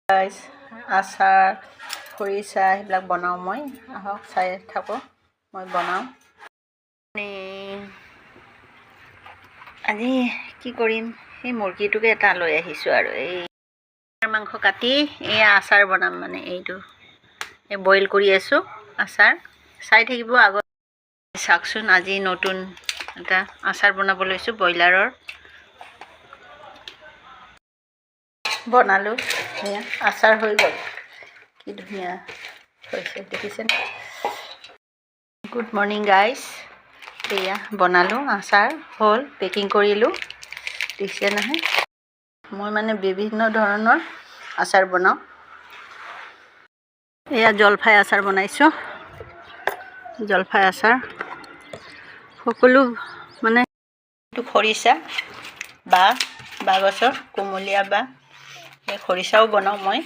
Guys আচাৰ খৰিচা সেইবিলাক বনাওঁ মই। আহক চাই থাকোঁ মই বনাওঁ। আজি কি কৰিম, সেই মুৰ্গীটোকে এটা লৈ আহিছোঁ আৰু এই মাংস কাটি এয়া আচাৰ বনাম। মানে এইটো এই বইল কৰি আছোঁ আচাৰ, চাই থাকিব আগত। চাওকচোন আজি নতুন এটা আচাৰ বনাব লৈছোঁ ব্ৰইলাৰৰ। বনালোঁ, এয়া আচাৰ হৈ গ'ল। কি ধুনীয়া হৈছে দেখিছেনে? গুড মৰ্ণিং গাইজ, এয়া বনালোঁ আচাৰ হ'ল, পেকিং কৰিলোঁ। দিছে নহয়, মই মানে বিভিন্ন ধৰণৰ আচাৰ বনাওঁ। এয়া জলফাই আচাৰ বনাইছোঁ, জলফাই আচাৰ সকলো মানে এইটো খৰিচা বাঁহ গছৰ কুমলীয়া বাঁহ, এই খৰিচাও বনাওঁ মই।